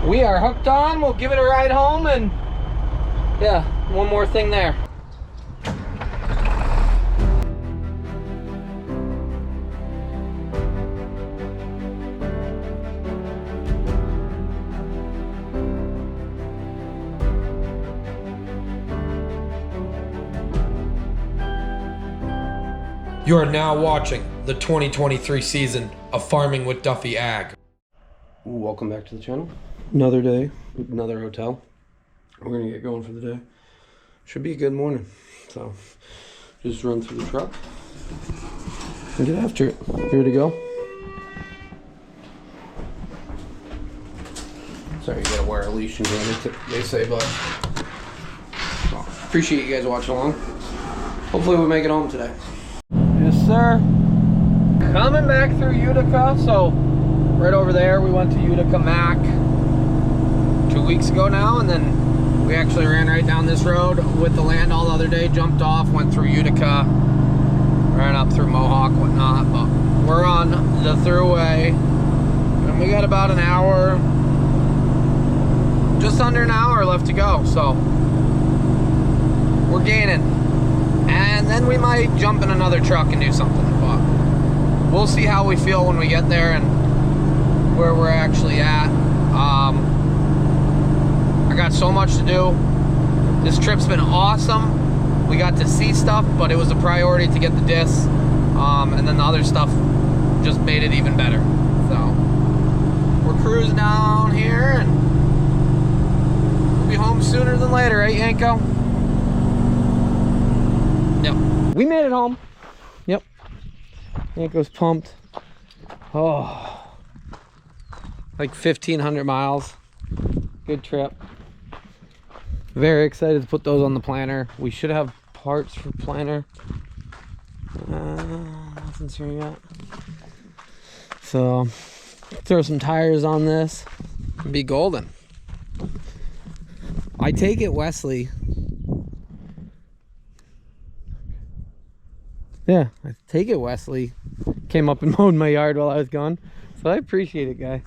We are hooked on. We'll give it a ride home, and yeah, one more thing there. You are now watching the 2023 season of Farming with Duffy Ag. Welcome back to the channel. Another day, another hotel. We're gonna get going for the day. Should be a good morning. So, just run through the truck and get after it. You ready to go? Sorry, you gotta wear a leash in here, they say, but well, appreciate you guys watching along. Hopefully we make it home today. Yes, sir. Coming back through Utica, so right over there we went to Utica Mac 2 weeks ago now, and then we actually ran right down this road with the land all the other day, jumped off, went through Utica, ran up through Mohawk, whatnot, but we're on the throughway, and we got about an hour, just under an hour left to go, so we're gaining. And then we might jump in another truck and do something, but we'll see how we feel when we get there and where we're actually at. I got so much to do. This trip's been awesome. We got to see stuff, but it was a priority to get the discs, and then the other stuff just made it even better. So we're cruising down here, and we'll be home sooner than later, right, Yanko? Yep. We made it home. Yep. Yanko's pumped. Oh, like 1,500 miles. Good trip. Very excited to put those on the planter. We should have parts for planter. Nothing's here yet. So, throw some tires on this and be golden. I take it Wesley. Yeah, I take it Wesley came up and mowed my yard while I was gone. So I appreciate it, guy.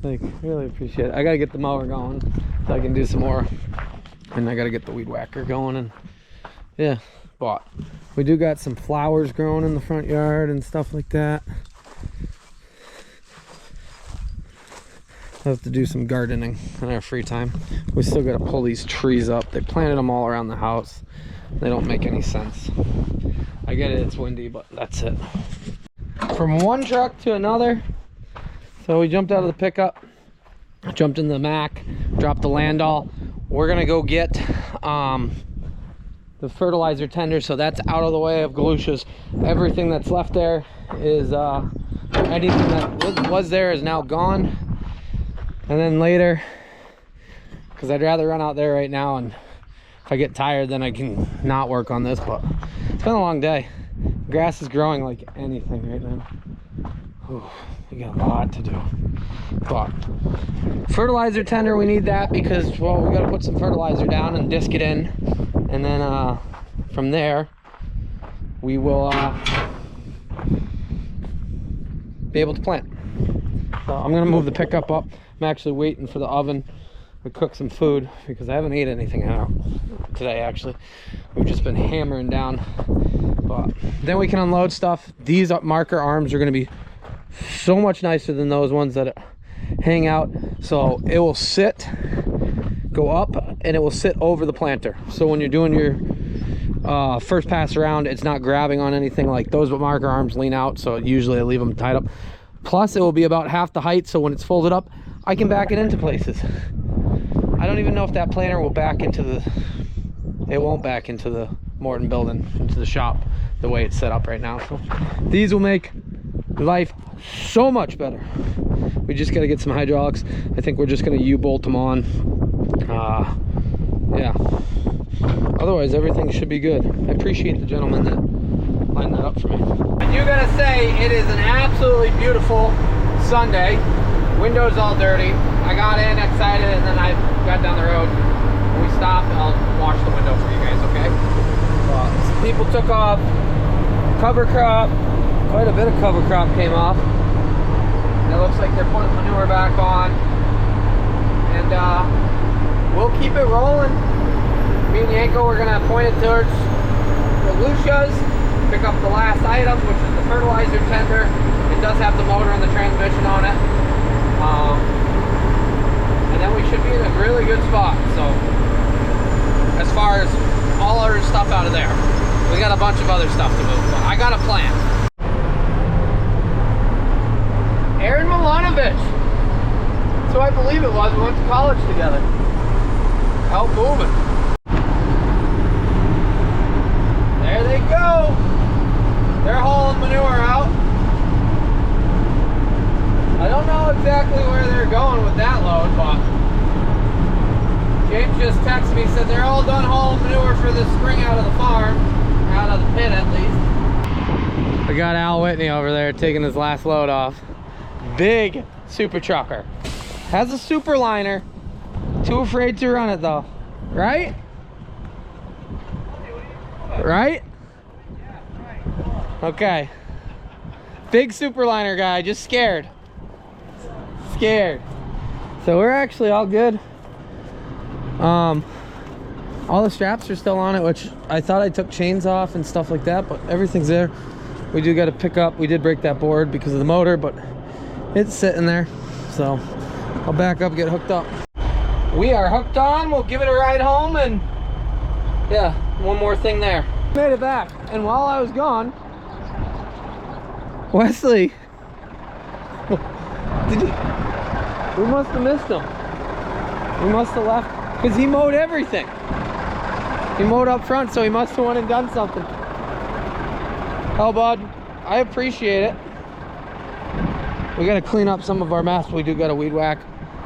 Like, really appreciate it. I gotta get the mower going so I can do some more. And I gotta get the weed whacker going, and yeah, but we do got some flowers growing in the front yard and stuff like that. Have to do some gardening in our free time. We still gotta pull these trees up. They planted them all around the house. They don't make any sense. I get it, it's windy, but that's it. From one truck to another. So we jumped out of the pickup, jumped in the Mac, dropped the Landau. We're gonna go get the fertilizer tender, so that's out of the way of Galusha's. Everything that's left there is, anything that was there is now gone. And then later, because I'd rather run out there right now, and if I get tired, then I can not work on this, but it's been a long day. Grass is growing like anything right now. Ooh, we got a lot to do. But fertilizer tender, we need that because, well, we got to put some fertilizer down and disc it in, and then from there we will be able to plant. So I'm gonna move the pickup up. I'm actually waiting for the oven to cook some food because I haven't ate anything out today. Actually, we've just been hammering down, but then we can unload stuff. These marker arms are going to be so much nicer than those ones that hang out, so it will sit, go up, and it will sit over the planter, so when you're doing your first pass around, it's not grabbing on anything. Like those marker arms lean out, so usually I leave them tied up. Plus it will be about half the height, so when it's folded up I can back it into places. I don't even know if that planter will back into the, it won't back into the Morton building, into the shop, the way it's set up right now. So these will make life so much better. We just got to get some hydraulics. I think we're just going to U-bolt them on. Yeah, otherwise everything should be good. I appreciate the gentleman that lined that up for me. I do gotta say, it is an absolutely beautiful Sunday. Windows all dirty. I got in excited, and then I got down the road. When we stopped, I'll wash the window for you guys, okay? Some people took off cover crop. Quite a bit of cover crop came off. It looks like they're putting manure back on. me and Yanko, we're gonna point it towards the Lucia's, pick up the last item, which is the fertilizer tender. It does have the motor and the transmission on it. And then we should be in a really good spot. So as far as all our stuff out of there, we got a bunch of other stuff to move, but I got a plan. Aaron Milanovic. That's who I believe it was. We went to college together. Out moving. There they go. They're hauling manure out. I don't know exactly where they're going with that load, but James just texted me, said they're all done hauling manure for this spring out of the farm, out of the pit at least. I got Al Whitney over there taking his last load off. Big super trucker. Has a super liner. Too afraid to run it though. Right? Right? Okay. Big super liner guy, just scared. Scared. So we're actually all good. All the straps are still on it, which I thought I took chains off and stuff like that, but everything's there. We do got to pick up. We did break that board because of the motor, but it's sitting there. So I'll back up, get hooked up. We are hooked on. We'll give it a ride home, and yeah, one more thing there. Made it back, and while I was gone, Wesley, we must have missed him. We must have left, because he mowed everything. He mowed up front, so he must have went and done something. Oh, bud, I appreciate it. We got to clean up some of our mess. We do got to weed whack.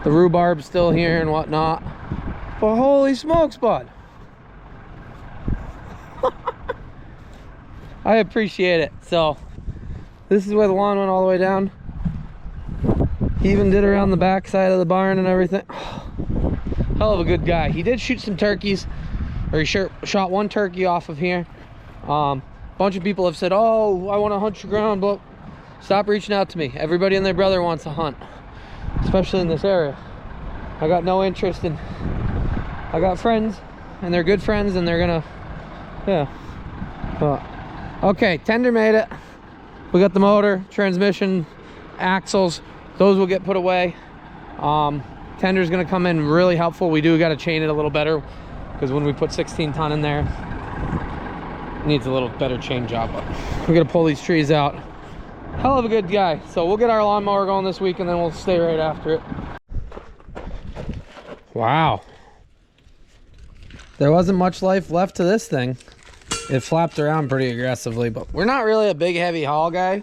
The rhubarb's still here and whatnot. But holy smokes, bud. I appreciate it. So this is where the lawn went all the way down. He even did around the back side of the barn and everything. Hell of a good guy. He did shoot some turkeys, or he shot one turkey off of here. Bunch of people have said, oh, I want to hunt your ground, but stop reaching out to me. Everybody and their brother wants to hunt, especially in this area. I got no interest in, I got friends and they're good friends and they're gonna, yeah. Okay, tender made it. We got the motor, transmission, axles, those will get put away. Tender's gonna come in really helpful. We do got to chain it a little better because when we put 16 ton in there, it needs a little better chain job. But we're gonna pull these trees out. Hell of a good guy. So we'll get our lawnmower going this week and then we'll stay right after it. Wow. There wasn't much life left to this thing. It flapped around pretty aggressively, but we're not really a big heavy haul guy,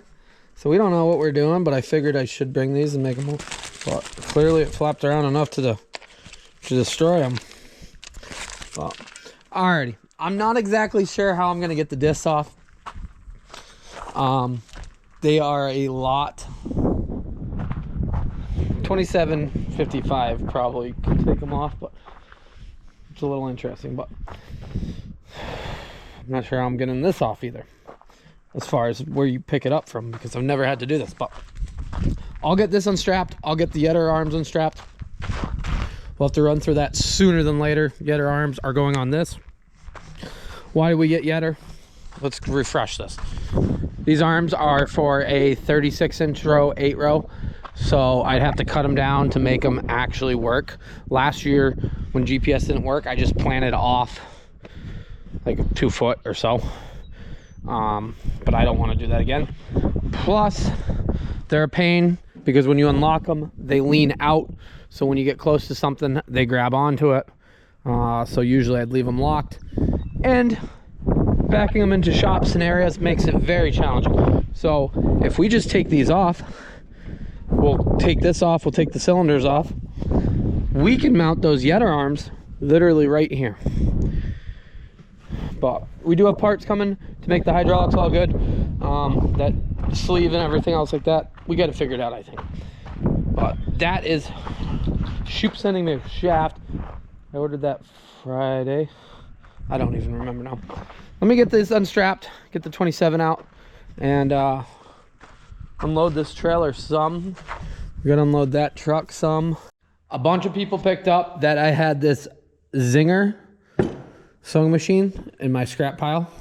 so we don't know what we're doing, but I figured I should bring these and make them move. But clearly it flapped around enough to destroy them. Well, alrighty. I'm not exactly sure how I'm gonna get the discs off. They are a lot. 27.55 probably could take them off, but it's a little interesting. But I'm not sure how I'm getting this off either, as far as where you pick it up from, because I've never had to do this. But I'll get this unstrapped. I'll get the Yetter arms unstrapped. We'll have to run through that sooner than later. Yetter arms are going on this. Why do we get Yetter? Let's refresh this. These arms are for a 36-inch row, 8-row. So I'd have to cut them down to make them actually work. Last year, when GPS didn't work, I just planted off like 2 foot or so. But I don't want to do that again. Plus, they're a pain because when you unlock them, they lean out. So when you get close to something, they grab onto it. So usually I'd leave them locked. And backing them into shops and areas makes it very challenging. So if we just take these off, we'll take this off, we'll take the cylinders off, we can mount those Yetter arms literally right here. But we do have parts coming to make the hydraulics all good. That sleeve and everything else like that, we got to figure it out, I think. But that is Shoop sending me a shaft. I ordered that Friday. I don't even remember now. Let me get this unstrapped, get the 27 out, and unload this trailer some. We're gonna unload that truck some. A bunch of people picked up that I had this Zinger sewing machine in my scrap pile.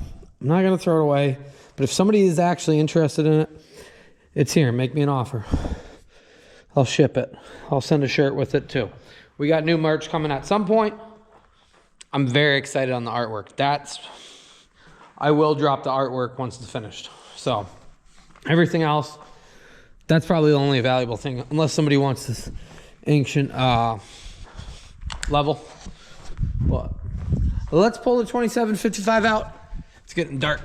I'm not gonna throw it away, but if somebody is actually interested in it, it's here. Make me an offer. I'll ship it. I'll send a shirt with it too. We got new merch coming at some point. I'm very excited on the artwork. I will drop the artwork once it's finished. So everything else, that's probably the only valuable thing, unless somebody wants this ancient level. But let's pull the 2755 out. It's getting dark.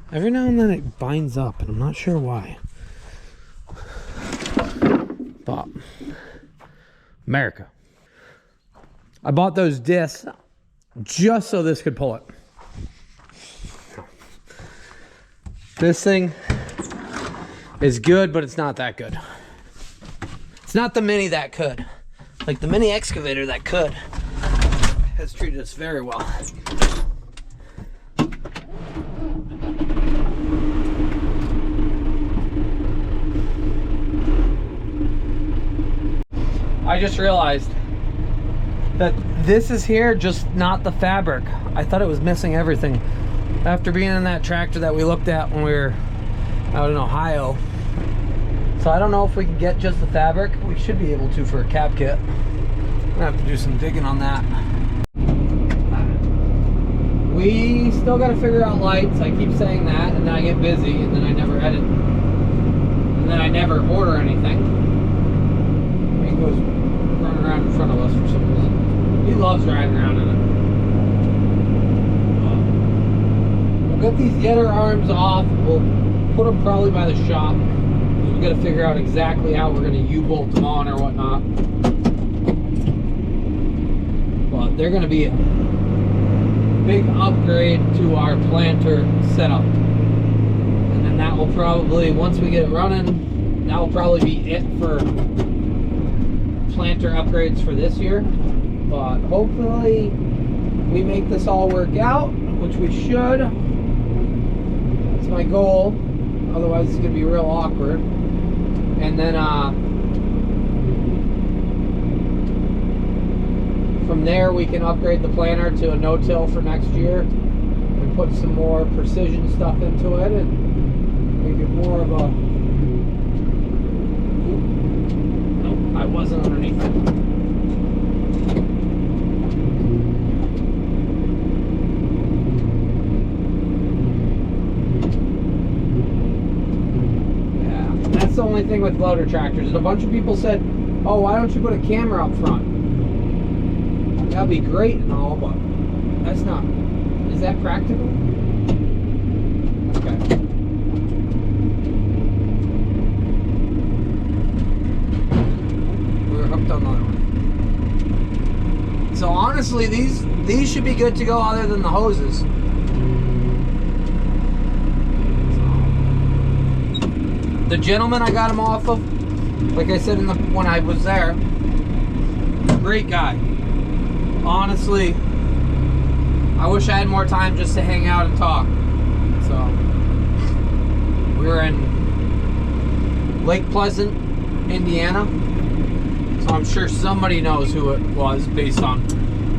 Every now and then it binds up, and I'm not sure why. But America. I bought those discs just so this could pull it. This thing is good, but it's not that good. It's not the mini that could. Like the mini excavator that could has treated us very well. I just realized that this is here, just not the fabric. I thought it was missing everything. After being in that tractor that we looked at when we were out in Ohio. So I don't know if we can get just the fabric. We should be able to for a cab kit. I'm gonna have to do some digging on that. We still gotta figure out lights. I keep saying that, and then I get busy, and then I never edit. And then I never order anything. He goes running around in front of us for some reason. He loves riding around in it. We'll get these yetter arms off. We'll put them probably by the shop. We got to figure out exactly how we're going to U-bolt them on or whatnot. But they're going to be a big upgrade to our planter setup. And then that will probably, once we get it running, that will probably be it for planter upgrades for this year. But hopefully we make this all work out, which we should. That's my goal. Otherwise it's going to be real awkward. And then from there we can upgrade the planter to a no-till for next year and put some more precision stuff into it and make it more of a... Nope, I wasn't underneath it. The only thing with loader tractors, and a bunch of people said, oh, why don't you put a camera up front? That'd be great and all, but that's not, is that practical? Okay. We were hooked on the other one. So honestly, these should be good to go other than the hoses. The gentleman I got him off of, like I said when I was there, great guy. Honestly, I wish I had more time just to hang out and talk. So, we were in Lake Pleasant, Indiana. So I'm sure somebody knows who it was based on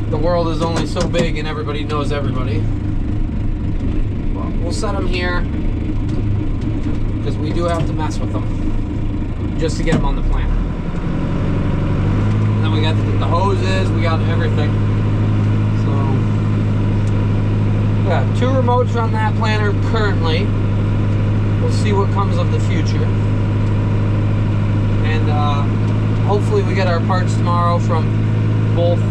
the world is only so big and everybody knows everybody. Well, we'll set him here. Because we do have to mess with them just to get them on the planter. And then we got to get the hoses, we got everything. So we got 2 remotes on that planter currently. We'll see what comes of the future. And hopefully we get our parts tomorrow from both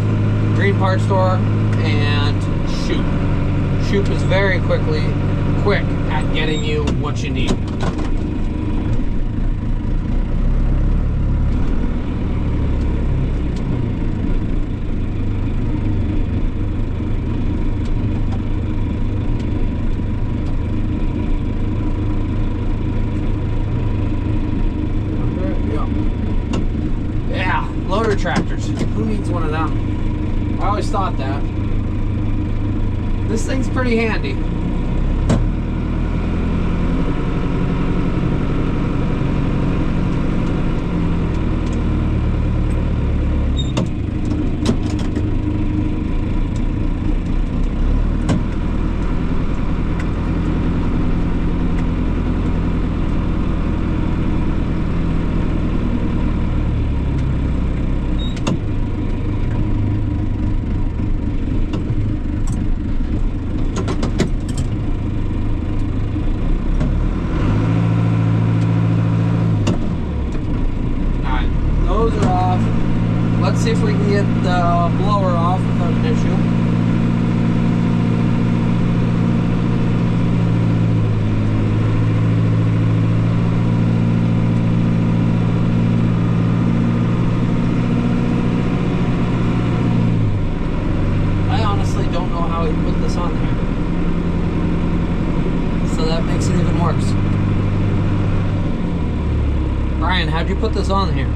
Green Parts Store and Shoop. Shoop is very quick at getting you what you need. Yeah, loader tractors. Who needs one of them? I always thought that. This thing's pretty handy. let's see if we can get the blower off without an issue. I honestly don't know how he put this on there. So that makes it even worse. Brian, how'd you put this on here?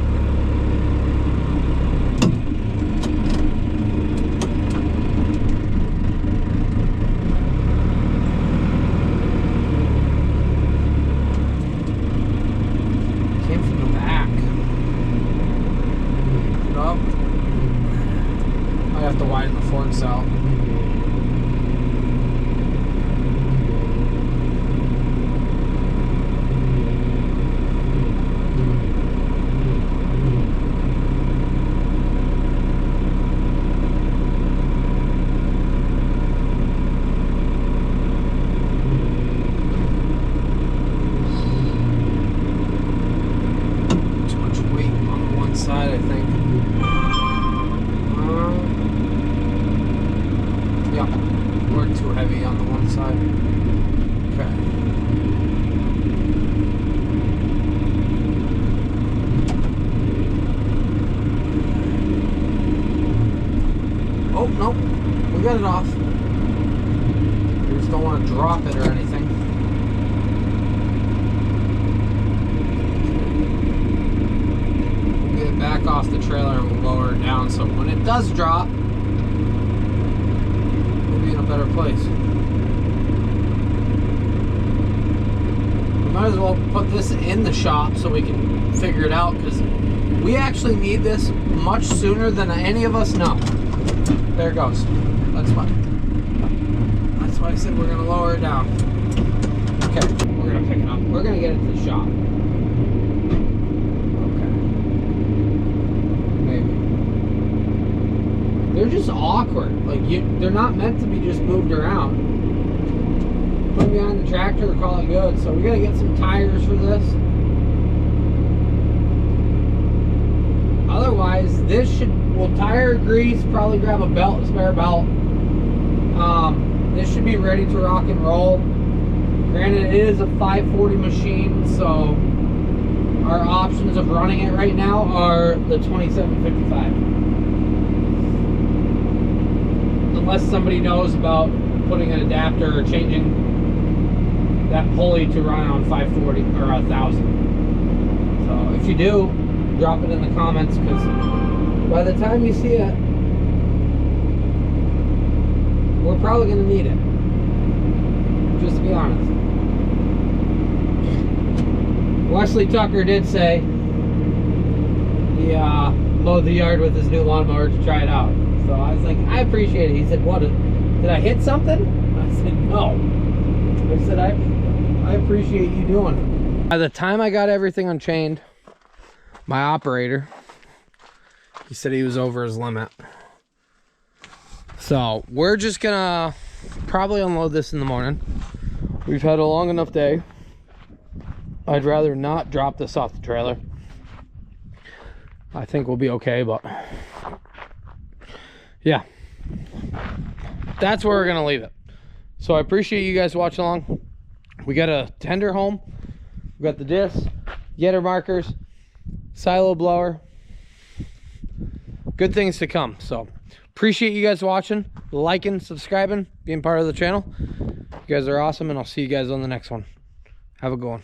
Came from the back. Pick it up. I have to widen the forks out. Side, I think. Yeah, we're too heavy on the one side. Okay. Oh, nope. We got it off. We just don't want to drop it or anything. Back off the trailer and we'll lower it down so when it does drop, we'll be in a better place. We might as well put this in the shop so we can figure it out, because we actually need this much sooner than any of us know. There it goes. That's why I said we're gonna lower it down. Okay, we're gonna pick it up. We're gonna get it to the shop. They're just awkward. Like, they're not meant to be just moved around. Put them behind the tractor, call it good. So we gotta get some tires for this. Otherwise, this will tire grease, probably grab a belt, a spare belt. This should be ready to rock and roll. Granted, it is a 540 machine, so our options of running it right now are the 2755. Unless somebody knows about putting an adapter or changing that pulley to run on 540 or 1000. So if you do, drop it in the comments, because by the time you see it, we're probably going to need it. Just to be honest. Wesley Tucker did say he mowed the yard with his new lawnmower to try it out. So I was like, I appreciate it. He said, what, did I hit something? I said, no. I said, I appreciate you doing it. By the time I got everything unchained, my operator, he said he was over his limit. So we're just gonna probably unload this in the morning. We've had a long enough day. I'd rather not drop this off the trailer. I think we'll be okay, but yeah, that's where we're gonna leave it. So I appreciate you guys watching along. We got a tender home, we got the discs, getter markers, silo blower, good things to come. So appreciate you guys watching, liking, subscribing, being part of the channel. You guys are awesome, and I'll see you guys on the next one. Have a good one.